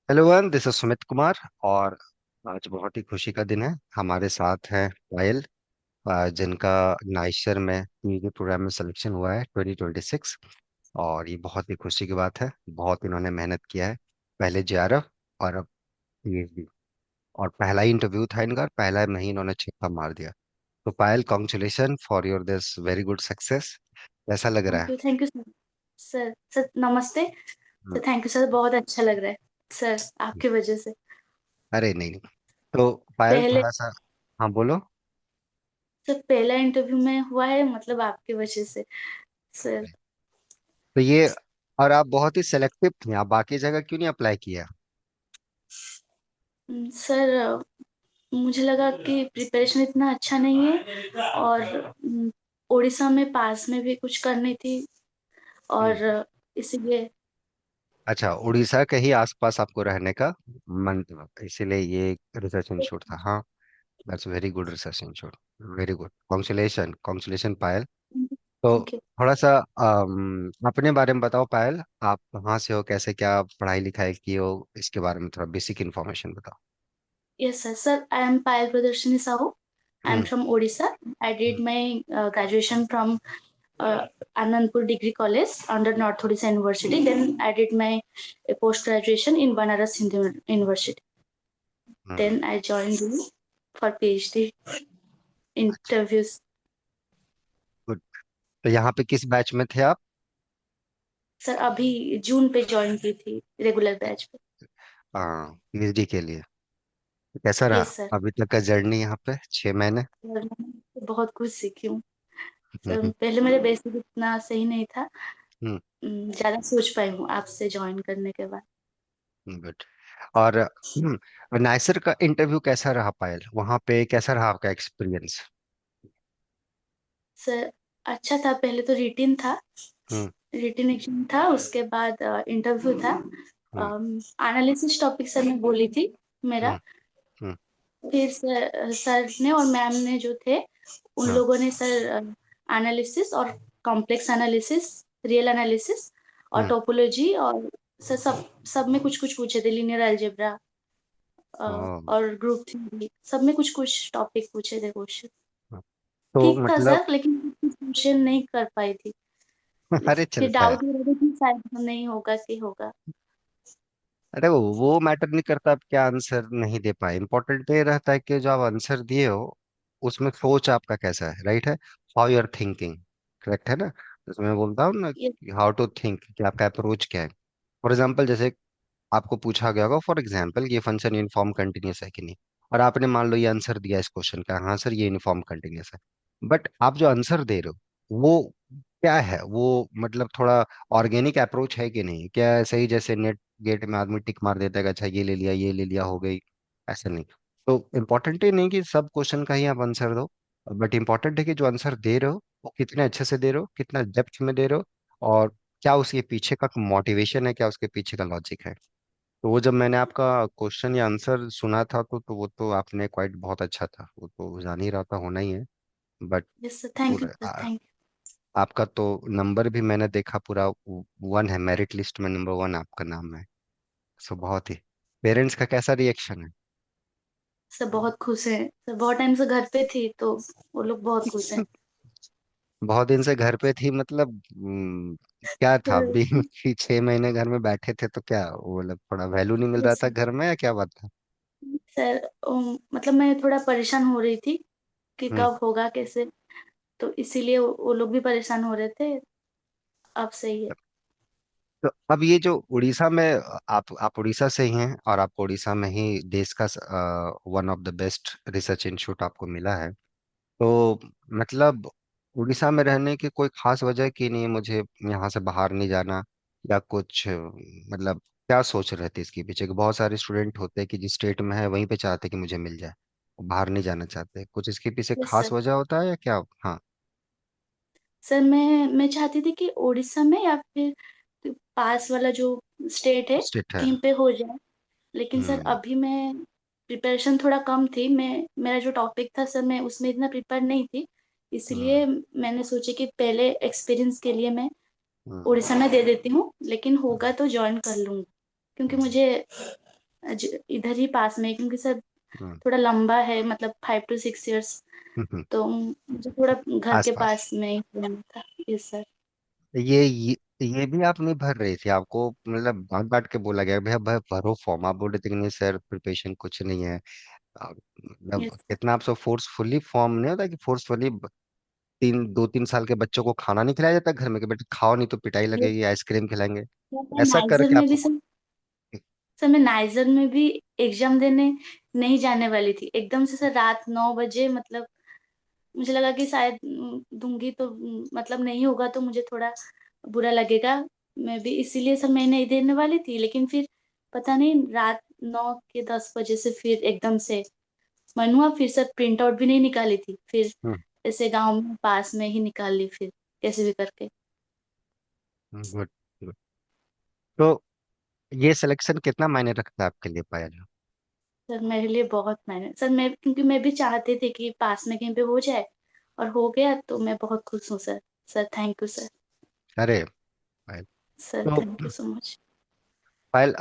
Hello one, this is Sumit Kumar. और आज बहुत ही खुशी का दिन है। हमारे साथ है पायल, जिनका नाइसर में पीजी प्रोग्राम में सिलेक्शन हुआ है 2026। और ये बहुत ही खुशी की बात है। बहुत इन्होंने मेहनत किया है। पहले जेआरएफ और अब पीएचडी। और पहला ही इंटरव्यू था इनका, और पहला में ही इन्होंने छक्का मार दिया। तो Payal, congratulation for your this very good success. कैसा लग रहा है? Thank you sir. Sir sir नमस्ते। Hmm, sir thank you sir, बहुत अच्छा लग रहा है सर, आपकी वजह से। अरे नहीं नहीं। तो पायल पहले थोड़ा सा। हाँ, बोलो। सर पहला इंटरव्यू में हुआ है, मतलब आपकी वजह से सर। तो ये, और आप बहुत ही सेलेक्टिव थे, आप बाकी जगह क्यों नहीं अप्लाई किया? सर मुझे लगा कि प्रिपरेशन इतना अच्छा नहीं है, और उड़ीसा में पास में भी कुछ करनी थी, हम्म। और इसीलिए। अच्छा, उड़ीसा के ही आसपास आपको रहने का मन था, इसीलिए ये रिसर्च इंस्टीट्यूट था। हाँ, that's very good research institute. Very good, congratulation congratulation Payal. तो थैंक यू। थोड़ा सा अपने बारे में बताओ पायल। आप कहाँ से हो, कैसे क्या पढ़ाई लिखाई की हो, इसके बारे में थोड़ा बेसिक इन्फॉर्मेशन बताओ। Yes, sir. Sir, I am Payal Pradarshini Sahu. I am hmm. from Odisha. I did my graduation from Anandpur Degree College under North Odisha University. Then I did my post graduation in Banaras Hindu University. Hmm. Then I joined you for PhD अच्छा, interviews. Good. तो यहाँ पे किस batch में थे आप? Sir अभी जून पे ज्वाइन की थी रेगुलर बैच पे। हाँ, पीएचडी के लिए। कैसा रहा यस सर। अभी तक का जर्नी यहाँ पे 6 महीने? मैं बहुत कुछ सीखी हूँ सर। हम्म। पहले मेरे बेसिक इतना सही नहीं था। हम्म। ज्यादा सोच पाई हूँ आपसे ज्वाइन करने के बाद। गुड। और नाइसर का इंटरव्यू कैसा रहा पायल? वहां पे कैसा रहा आपका एक्सपीरियंस? सर अच्छा था। पहले तो रिटिन था, हम्म। रिटिन एग्जाम था, उसके बाद इंटरव्यू था। हम्म। एनालिसिस टॉपिक सर ने बोली थी मेरा। हम्म। हम्म। फिर सर ने और मैम ने जो थे, उन हाँ। लोगों ने सर एनालिसिस और कॉम्प्लेक्स एनालिसिस, रियल एनालिसिस और हम्म। टोपोलॉजी, और सर सब सब में कुछ कुछ पूछे थे, लिनियर अलजेब्रा ओ, और ग्रुप थ्योरी, सब में कुछ कुछ टॉपिक पूछे थे क्वेश्चन। हाँ। तो ठीक था मतलब सर, लेकिन क्वेश्चन नहीं कर पाई थी। अरे फिर चलता है। डाउट हो रहा था कि शायद नहीं होगा कि होगा। अरे वो मैटर नहीं करता आप क्या आंसर नहीं दे पाए। इंपॉर्टेंट ये रहता है कि जो आप आंसर दिए हो उसमें सोच आपका कैसा है, राइट है? How you are thinking, correct है ना? जैसे मैं बोलता हूँ ना, ये हाउ टू थिंक, कि आपका अप्रोच क्या है। फॉर एग्जाम्पल, जैसे आपको पूछा गया होगा, फॉर एग्जाम्पल, ये फंक्शन यूनिफॉर्म कंटिन्यूअस है कि नहीं, और आपने मान लो ये आंसर दिया इस क्वेश्चन का, हाँ सर ये यूनिफॉर्म कंटिन्यूअस है। बट आप जो आंसर दे रहे हो वो क्या है, वो मतलब थोड़ा ऑर्गेनिक अप्रोच है कि नहीं, क्या सही जैसे नेट गेट में आदमी टिक मार देता है कि अच्छा ये ले लिया, ये ले लिया, हो गई? ऐसा नहीं। तो इम्पोर्टेंट ही नहीं कि सब क्वेश्चन का ही आप आंसर दो, बट इम्पोर्टेंट है कि जो आंसर दे रहे हो वो कितने अच्छे से दे रहे हो, कितना डेप्थ में दे रहे हो, और क्या उसके पीछे का मोटिवेशन है, क्या उसके पीछे का लॉजिक है। तो वो जब मैंने आपका क्वेश्चन या आंसर सुना था तो वो तो आपने क्वाइट बहुत अच्छा था, वो तो जान ही रहा था, होना ही है। But yes sir, thank you पूरा सर, थैंक आपका तो नंबर भी मैंने देखा पूरा 1 है, मेरिट लिस्ट में नंबर 1 आपका नाम है। सो बहुत ही। पेरेंट्स का कैसा रिएक्शन है? You sir. बहुत खुश हैं सर, बहुत टाइम से घर पे थी तो वो लोग बहुत खुश हैं बहुत दिन से घर पे थी मतलब क्या था सर। अभी कि 6 महीने घर में बैठे थे तो क्या वो मतलब थोड़ा वैल्यू नहीं मिल रहा यस था सर। घर में, या क्या बात था? सर मतलब मैं थोड़ा परेशान हो रही थी कि हम्म। कब होगा कैसे, तो इसीलिए वो लोग भी परेशान हो रहे थे। अब सही है। तो अब ये जो उड़ीसा में, आप उड़ीसा से ही हैं, और आपको उड़ीसा में ही देश का one of the best research institute आपको मिला है। तो मतलब उड़ीसा में रहने की कोई खास वजह की नहीं है, मुझे यहाँ से बाहर नहीं जाना, या कुछ मतलब क्या सोच रहे थे इसके पीछे? कि बहुत सारे स्टूडेंट होते हैं कि जिस स्टेट में है वहीं पे चाहते हैं कि मुझे मिल जाए, वो बाहर नहीं जाना चाहते, कुछ इसके पीछे यस खास सर। वजह होता है या क्या? हाँ। सर मैं चाहती थी कि उड़ीसा में या फिर पास वाला जो स्टेट है स्टेट है। कहीं पे हो जाए। लेकिन सर हम्म। अभी मैं प्रिपरेशन थोड़ा कम थी, मैं मेरा जो टॉपिक था सर मैं उसमें इतना प्रिपेयर नहीं थी। हम्म। इसलिए मैंने सोचा कि पहले एक्सपीरियंस के लिए मैं हम्म। उड़ीसा में दे देती हूँ, लेकिन होगा तो ज्वाइन कर लूंगी, क्योंकि हम्म। मुझे इधर ही पास में है, क्योंकि सर हम्म, थोड़ा लंबा है, मतलब 5 to 6 years। हम्म। तो मुझे थोड़ा घर आस के पास पास में ही रहना था। Yes sir. ये भी आप नहीं भर रही थी? आपको मतलब बांट बांट के बोला गया भैया भाई भरो फॉर्म, आप बोल रहे थे कि नहीं सर प्रिपरेशन कुछ नहीं है। मतलब यस कितना आपसे फोर्सफुली फॉर्म नहीं होता कि फोर्सफुली 2-3 साल के बच्चों को खाना नहीं खिलाया जाता घर में कि बेटे खाओ नहीं तो पिटाई यस। लगेगी, आइसक्रीम खिलाएंगे। मैं ऐसा नाइजर करके में भी आपको सर, मैं नाइजर में भी एग्जाम देने नहीं जाने वाली थी, एकदम से सर रात 9 बजे, मतलब मुझे लगा कि शायद दूंगी तो मतलब नहीं होगा तो मुझे थोड़ा बुरा लगेगा। मैं भी इसीलिए सर मैं नहीं देने वाली थी, लेकिन फिर पता नहीं रात 9 के 10 बजे से फिर एकदम से मन हुआ, फिर सर प्रिंट आउट भी नहीं निकाली थी, फिर हम्म, ऐसे गांव में पास में ही निकाल ली फिर, कैसे भी करके। Good good. तो ये सिलेक्शन कितना मायने रखता है आपके लिए पायल? सर मेरे लिए बहुत मैंने सर, मैं क्योंकि मैं भी चाहती थी कि पास में कहीं पे हो जाए, और हो गया तो मैं बहुत खुश हूँ sir. Sir thank you sir. अरे पायल, सर तो थैंक यू सो मच। पायल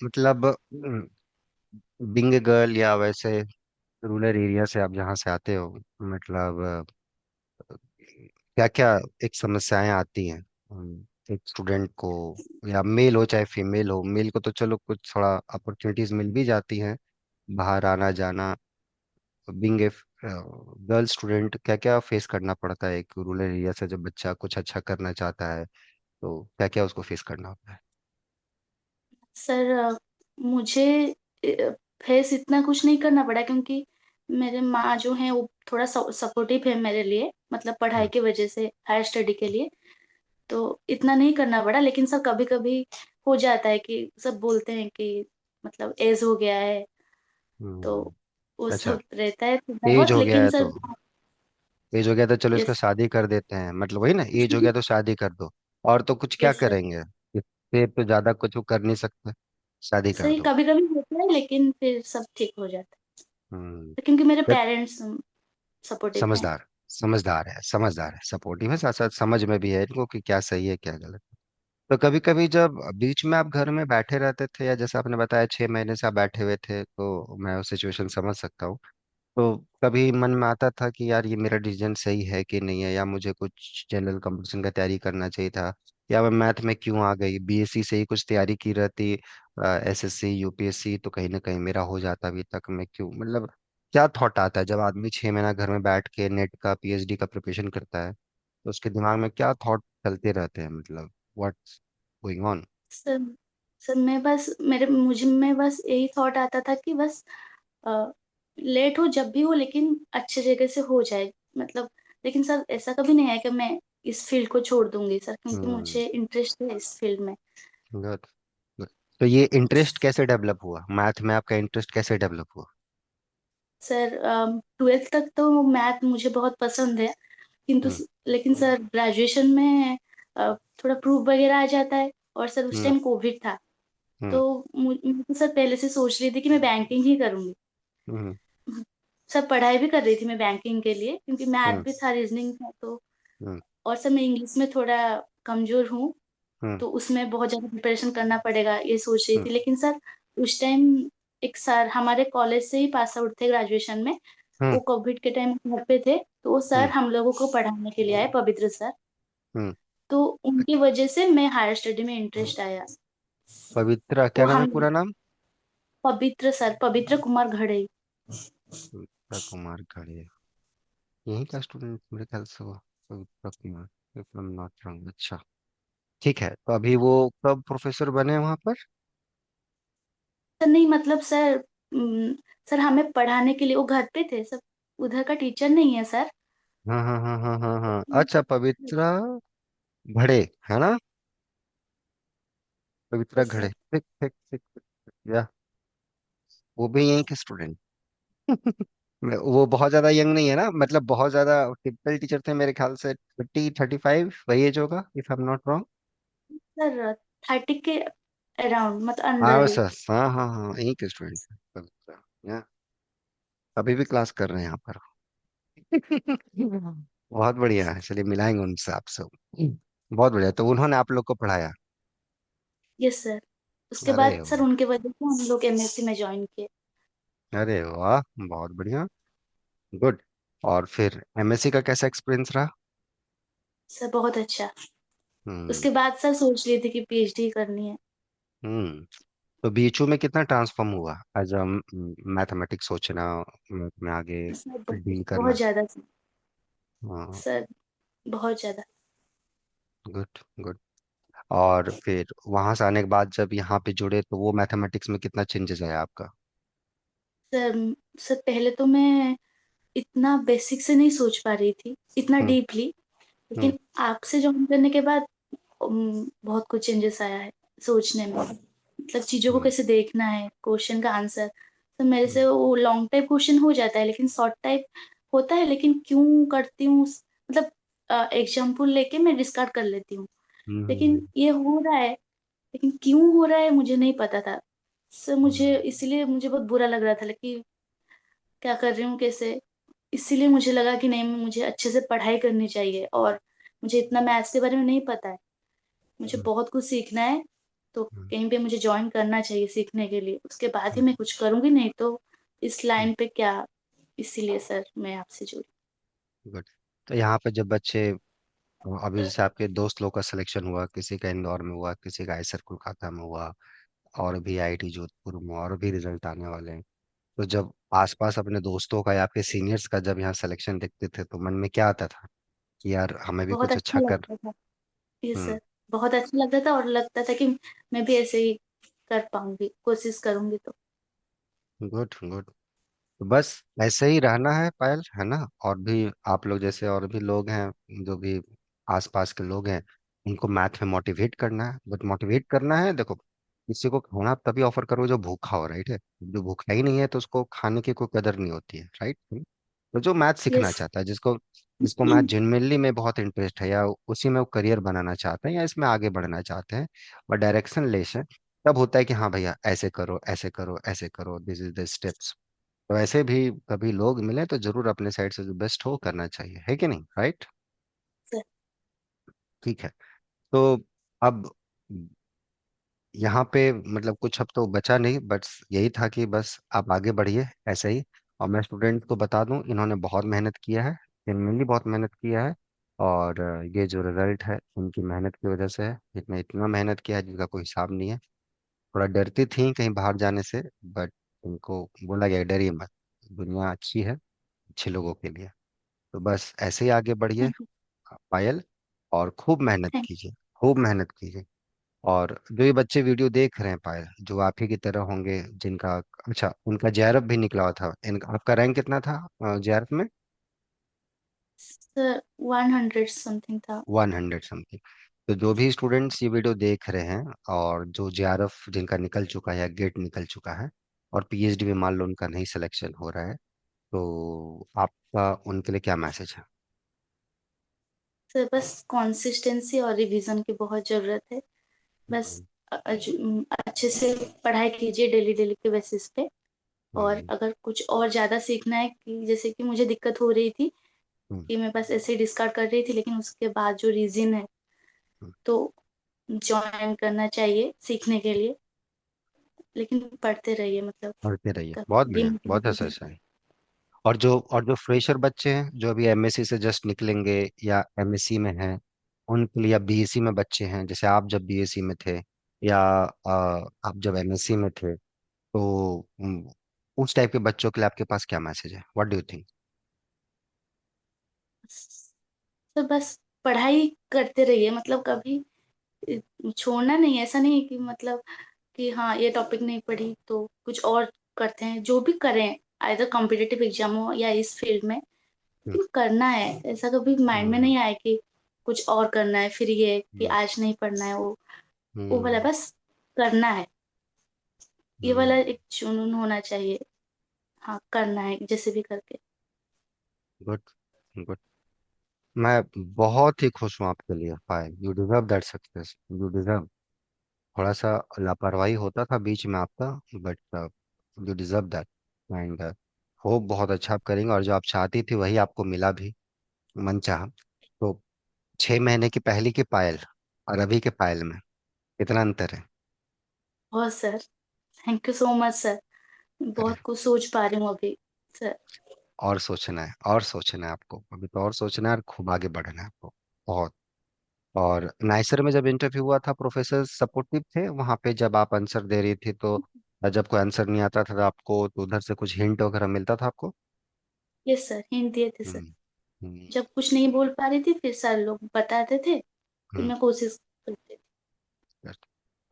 मतलब बिंग गर्ल या वैसे रूरल एरिया से आप जहाँ से आते हो, मतलब क्या क्या एक समस्याएं आती हैं एक स्टूडेंट को, या मेल हो चाहे फीमेल हो? मेल को तो चलो कुछ थोड़ा अपॉर्चुनिटीज मिल भी जाती हैं बाहर आना जाना, बीइंग ए गर्ल स्टूडेंट क्या क्या फेस करना पड़ता है एक रूरल एरिया से जब बच्चा कुछ अच्छा करना चाहता है, तो क्या क्या उसको फेस करना होता है? सर मुझे फेस इतना कुछ नहीं करना पड़ा, क्योंकि मेरे माँ जो है वो थोड़ा सपोर्टिव है मेरे लिए, मतलब पढ़ाई हम्म, की वजह से, हायर स्टडी के लिए। तो इतना नहीं करना पड़ा, लेकिन सर कभी कभी हो जाता है कि सब बोलते हैं कि मतलब एज हो गया है, तो हम्म। वो अच्छा, सब रहता है थोड़ा एज बहुत, हो गया लेकिन है सर। तो एज हो गया तो चलो इसका यस। शादी कर देते हैं, मतलब वही ना, एज हो गया तो शादी कर दो। और तो कुछ क्या यस सर। करेंगे, इससे तो ज्यादा कुछ वो कर नहीं सकते, शादी कर सही दो। कभी कभी होता है, लेकिन फिर सब ठीक हो जाता हम्म। है, क्योंकि मेरे देख, पेरेंट्स सपोर्टिव हैं। समझदार समझदार है, समझदार है, सपोर्टिव है, साथ साथ समझ में भी है इनको कि क्या सही है क्या गलत। तो कभी कभी जब बीच में आप घर में बैठे रहते थे, या जैसे आपने बताया 6 महीने से आप बैठे हुए थे, तो मैं वो सिचुएशन समझ सकता हूँ। तो कभी मन में आता था कि यार ये मेरा डिसीजन सही है कि नहीं है, या मुझे कुछ जनरल कंपटीशन का तैयारी करना चाहिए था, या मैं मैथ में क्यों आ गई, बीएससी से ही कुछ तैयारी की रहती, एसएससी यूपीएससी तो कहीं ना कहीं मेरा हो जाता अभी तक, मैं क्यों, मतलब क्या थॉट आता है जब आदमी 6 महीना घर में बैठ के नेट का पीएचडी का प्रिपरेशन करता है, तो उसके दिमाग में क्या थॉट चलते रहते हैं, मतलब what's going on? Sir sir मैं बस मेरे मुझे मैं बस यही थॉट आता था कि बस लेट हो जब भी हो, लेकिन अच्छे जगह से हो जाए, मतलब। लेकिन सर ऐसा कभी नहीं है कि मैं इस फील्ड को छोड़ दूंगी सर, क्योंकि हम्म, मुझे इंटरेस्ट है इस फील्ड में। Good good. तो ये इंटरेस्ट कैसे डेवलप हुआ, मैथ में आपका इंटरेस्ट कैसे डेवलप हुआ? सर 12th तक तो मैथ मुझे बहुत पसंद है, किंतु हम्म, लेकिन सर ग्रेजुएशन में थोड़ा प्रूफ वगैरह आ जाता है, और सर उस हम्म, टाइम कोविड था। हम्म, तो मैं तो सर पहले से सोच रही थी कि मैं बैंकिंग ही करूंगी। हम्म, सर पढ़ाई भी कर रही थी मैं बैंकिंग के लिए, क्योंकि मैथ हम्म, भी था, रीजनिंग था, तो। हम्म, और सर मैं इंग्लिश में थोड़ा कमजोर हूँ, हम्म, तो उसमें बहुत ज्यादा प्रिपरेशन करना पड़ेगा ये सोच रही हम्म, थी, लेकिन सर उस टाइम एक सर हमारे कॉलेज से ही पास आउट थे ग्रेजुएशन में, हम्म, वो कोविड के टाइम घर पे थे, तो वो सर हम्म, हम लोगों को पढ़ाने के लिए आए, पवित्र सर। हम्म। तो उनकी वजह से मैं हायर स्टडी में इंटरेस्ट आया। पवित्रा तो क्या नाम है हम पूरा नाम? पवित्र सर, पवित्र कुमार घड़ई। पवित्रा कुमार खड़े, यहीं का स्टूडेंट मेरे ख्याल से वो, पवित्रा Kumar, if I'm not wrong। अच्छा, ठीक है, तो अभी वो कब प्रोफेसर बने वहां पर? सर नहीं, मतलब सर सर हमें पढ़ाने के लिए वो घर पे थे सर, उधर का टीचर नहीं है सर। हाँ हाँ हाँ हाँ हाँ हाँ, अच्छा पवित्रा घड़े, है ना? पवित्रा यस घड़े, सर। ठीक ठीक ठीक ठीक, या वो भी यहीं के स्टूडेंट? वो बहुत ज्यादा यंग नहीं है ना, मतलब बहुत ज्यादा टिपिकल टीचर थे मेरे ख्याल से, 30-35 वही एज होगा if I am not wrong. Sir 30 के अराउंड, मतलब अंदर हाँ ही। सर, हाँ हाँ हाँ, यहीं के स्टूडेंट थे पवित्रा, या अभी भी क्लास कर रहे हैं यहाँ पर। बहुत बढ़िया है, चलिए मिलाएंगे उनसे आपसे। बहुत बढ़िया, तो उन्होंने आप लोग को पढ़ाया? Yes sir. उसके अरे बाद सर वाह। उनके वजह से हम लोग एमएससी में ज्वाइन किए। अरे वाह, बहुत बढ़िया। गुड। और फिर एमएससी का कैसा एक्सपीरियंस रहा? सर बहुत अच्छा। हम्म। उसके बाद सर सोच रही थी कि पीएचडी करनी है। हम्म। तो बीएचयू में कितना ट्रांसफॉर्म हुआ एज अ मैथमेटिक्स सोचना, मैथ में आगे सर डील बहुत करना? ज्यादा हाँ। सर, बहुत ज्यादा। Good good. और फिर वहां से आने के बाद जब यहाँ पे जुड़े तो वो मैथमेटिक्स में कितना चेंजेस आया आपका? सर सर पहले तो मैं इतना बेसिक से नहीं सोच पा रही थी, इतना हम्म। डीपली। हम्म। लेकिन आपसे ज्वाइन करने के बाद बहुत कुछ चेंजेस आया है सोचने में। मतलब चीजों को हम्म। कैसे देखना है, क्वेश्चन का आंसर। तो मेरे हम्म। से वो लॉन्ग टाइप क्वेश्चन हो जाता है, लेकिन शॉर्ट टाइप होता है। लेकिन क्यों करती हूँ, मतलब एग्जाम्पल लेके मैं डिस्कार्ड कर लेती हूँ। हम्म। लेकिन ये हो रहा है, लेकिन क्यों हो रहा है मुझे नहीं पता था। सर मुझे हम्म। इसलिए मुझे बहुत बुरा लग रहा था, लेकिन क्या कर रही हूँ कैसे। इसीलिए मुझे लगा कि नहीं, मुझे अच्छे से पढ़ाई करनी चाहिए। और मुझे इतना मैथ्स के बारे में नहीं पता है, मुझे हम्म। बहुत कुछ सीखना है। तो हम्म। कहीं पे मुझे ज्वाइन करना चाहिए सीखने के लिए, उसके बाद ही हम्म। मैं कुछ करूंगी, नहीं तो इस हम्म। लाइन पे क्या। इसीलिए सर मैं आपसे जुड़ी। गुड। तो यहाँ पे जब बच्चे, अभी जैसे आपके दोस्त लोग का सिलेक्शन हुआ, किसी का इंदौर में हुआ, किसी का आईसर कोलकाता में हुआ, और भी आईआईटी जोधपुर में, और भी रिजल्ट आने वाले हैं। तो जब आसपास अपने दोस्तों का या आपके सीनियर्स का जब यहाँ सिलेक्शन देखते थे तो मन में क्या आता था कि यार हमें भी बहुत कुछ अच्छा अच्छा कर। लगता था ये हम्म। सर, बहुत अच्छा लगता था। और लगता था कि मैं भी ऐसे ही कर पाऊंगी, कोशिश करूंगी तो। Good good. तो बस ऐसे ही रहना है पायल, है ना? और भी आप लोग जैसे और भी लोग हैं, जो भी आसपास के लोग हैं, उनको मैथ में मोटिवेट करना है। बट मोटिवेट करना है, देखो, किसी को खाना आप तभी ऑफर करो जो भूखा हो, राइट है? जो भूखा ही नहीं है तो उसको खाने की कोई कदर नहीं होती है, राइट? तो जो मैथ सीखना यस। चाहता है, जिसको जिसको मैथ जेन्युइनली में बहुत इंटरेस्ट है, या उसी में वो करियर बनाना चाहते हैं, या इसमें आगे बढ़ना चाहते हैं, और डायरेक्शन लेस है, तब होता है कि हाँ भैया ऐसे करो, ऐसे करो, ऐसे करो, दिस इज द स्टेप्स। तो ऐसे भी कभी लोग मिले तो जरूर अपने साइड से जो बेस्ट हो करना चाहिए, है कि नहीं, राइट? सर ठीक है। तो अब यहाँ पे मतलब कुछ अब तो बचा नहीं, बट यही था कि बस आप आगे बढ़िए ऐसे ही। और मैं स्टूडेंट को बता दूं, इन्होंने बहुत मेहनत किया है, इन्होंने बहुत मेहनत किया है। और ये जो रिजल्ट है इनकी मेहनत की वजह से है। इतना इतना मेहनत किया है जिसका कोई हिसाब नहीं है। थोड़ा डरती थी कहीं बाहर जाने से, बट इनको बोला गया डरिए मत, दुनिया अच्छी है, अच्छे लोगों के लिए। तो बस ऐसे ही आगे बढ़िए थैंक यू। पायल, और खूब मेहनत थैंक कीजिए, खूब मेहनत कीजिए। और जो ये बच्चे वीडियो देख रहे हैं पायल, जो आप ही की तरह होंगे, जिनका, अच्छा, उनका जेआरएफ भी निकला हुआ था, इनका आपका रैंक कितना था जेआरएफ में? सर 100 समथिंग था। 100 समथिंग। तो जो भी स्टूडेंट्स ये वीडियो देख रहे हैं, और जो जेआरएफ जिनका निकल चुका है या गेट निकल चुका है, और पीएचडी में मान लो उनका नहीं सिलेक्शन हो रहा है, तो आपका उनके लिए क्या मैसेज है? सर बस कंसिस्टेंसी और रिवीजन की बहुत जरूरत है। बस हम्म। अच्छे से पढ़ाई कीजिए डेली डेली के बेसिस पे। और हम्म। अगर कुछ और ज्यादा सीखना है, कि जैसे कि मुझे दिक्कत हो रही थी हम्म। कि मैं बस ऐसे ही डिस्कार्ड कर रही थी, लेकिन उसके बाद जो रीजन है, हम्म। तो ज्वाइन करना चाहिए सीखने के लिए। लेकिन पढ़ते रहिए, मतलब पढ़ते रहिए, बहुत कभी बढ़िया, बहुत अच्छा डिमोटिवेट। है। और जो फ्रेशर बच्चे हैं, जो अभी एमएससी से जस्ट निकलेंगे या एमएससी में हैं, उनके लिए, या बीएससी में बच्चे हैं, जैसे आप जब बीएससी में थे, या आप जब एमएससी में थे, तो उस टाइप के बच्चों के लिए आपके पास क्या मैसेज है? What do you think? तो बस पढ़ाई करते रहिए, मतलब कभी छोड़ना नहीं है। ऐसा नहीं है कि मतलब कि हाँ ये टॉपिक नहीं पढ़ी तो कुछ और करते हैं, जो भी करें, आइदर कॉम्पिटिटिव एग्जाम हो या इस फील्ड में, हम्म। लेकिन करना है। ऐसा कभी माइंड में हम्म। नहीं आए कि कुछ और करना है, फिर ये कि हम्म। आज नहीं पढ़ना है, वो वाला हम्म। बस करना है। ये वाला हम्म। एक जुनून होना चाहिए। हाँ करना है जैसे भी करके। Good good. मैं बहुत ही खुश हूँ आपके लिए Payal, you deserve that success, you deserve. थोड़ा सा लापरवाही होता था बीच में आपका, but you deserve that. And hope बहुत अच्छा आप करेंगे, और जो आप चाहती थी वही आपको मिला भी, मन चाहा। तो 6 महीने की पहले की पायल और अभी के पायल में कितना अंतर है? बहुत sir. Thank you so much sir. अरे, बहुत कुछ सोच पा रही हूँ अभी सर। और सोचना है, और सोचना है आपको, अभी तो और सोचना है और खूब आगे बढ़ना है आपको, बहुत। और नाइसर में जब इंटरव्यू हुआ था, प्रोफेसर सपोर्टिव थे वहां पे जब आप आंसर दे रही थी तो? जब कोई आंसर नहीं आता था तो आपको तो उधर से कुछ हिंट वगैरह मिलता था आपको? यस सर, हिंट दिए थे सर। हम्म। हम्म। जब कुछ नहीं बोल पा रही थी फिर सर लोग बताते थे, फिर हम्म। मैं कोशिश करती थी।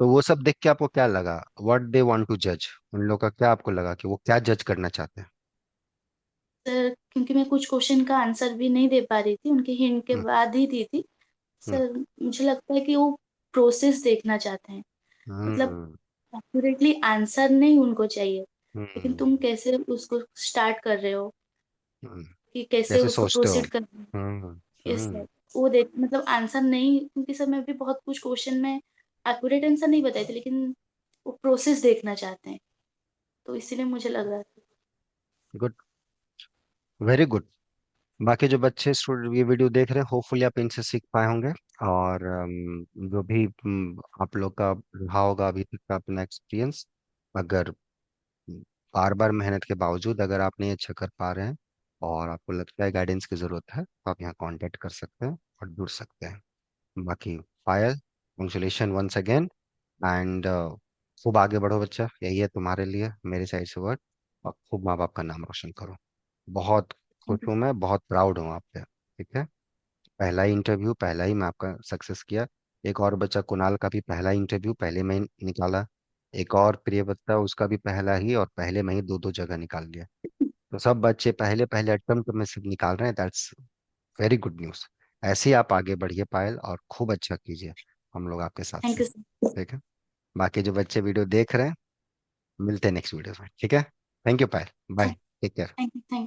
तो वो सब देख के आपको क्या लगा? व्हाट दे वांट टू जज? उन लोग का क्या आपको लगा कि वो क्या जज करना चाहते हैं? सर क्योंकि मैं कुछ क्वेश्चन का आंसर भी नहीं दे पा रही थी, उनके हिंट के हम्म। बाद ही दी थी। हम्म। सर मुझे लगता है कि वो प्रोसेस देखना चाहते हैं। मतलब हम्म। एक्यूरेटली आंसर नहीं उनको चाहिए, लेकिन हम्म। तुम कैसे उसको स्टार्ट कर रहे हो, हम्म। कि कैसे कैसे उसको सोचते हो? प्रोसीड कर रहे हो। हम्म। यस हम्म। सर। वो देख मतलब आंसर नहीं, क्योंकि सर मैं भी बहुत कुछ क्वेश्चन में एक्यूरेट आंसर नहीं बताई थी, लेकिन वो प्रोसेस देखना चाहते हैं, तो इसीलिए मुझे लग रहा था। Good, very good. बाकी जो बच्चे स्टूडेंट ये वीडियो देख रहे हैं, होपफुली आप इनसे सीख पाए होंगे। और जो भी आप लोग का रहा होगा अभी तक का अपना एक्सपीरियंस, अगर बार बार मेहनत के बावजूद अगर आप नहीं अच्छा कर पा रहे हैं और आपको लगता है गाइडेंस की ज़रूरत है, तो आप यहाँ कांटेक्ट कर सकते हैं और जुड़ सकते हैं। बाकी पायल, कंग्रेचुलेशन वंस अगेन। एंड खूब आगे बढ़ो बच्चा, यही है तुम्हारे लिए मेरी साइड से वर्ड। और खूब माँ बाप का नाम रोशन करो। बहुत खुश थैंक यू। हूँ, मैं बहुत प्राउड हूँ आप पे। ठीक है। पहला ही इंटरव्यू पहला ही मैं आपका सक्सेस किया। एक और बच्चा कुणाल का भी पहला इंटरव्यू पहले में ही निकाला। एक और प्रियव्रता, उसका भी पहला ही, और पहले में ही दो दो जगह निकाल लिया। तो सब बच्चे पहले पहले अटेम्प्ट में से निकाल रहे हैं, दैट्स वेरी गुड न्यूज़। ऐसे ही आप आगे बढ़िए पायल, और खूब अच्छा कीजिए। हम लोग आपके साथ थैंक हैं। You sir. ठीक है। बाकी जो बच्चे वीडियो देख रहे हैं, मिलते हैं नेक्स्ट वीडियो में, ठीक है। Thank you Payal, bye. Take care. Thank you.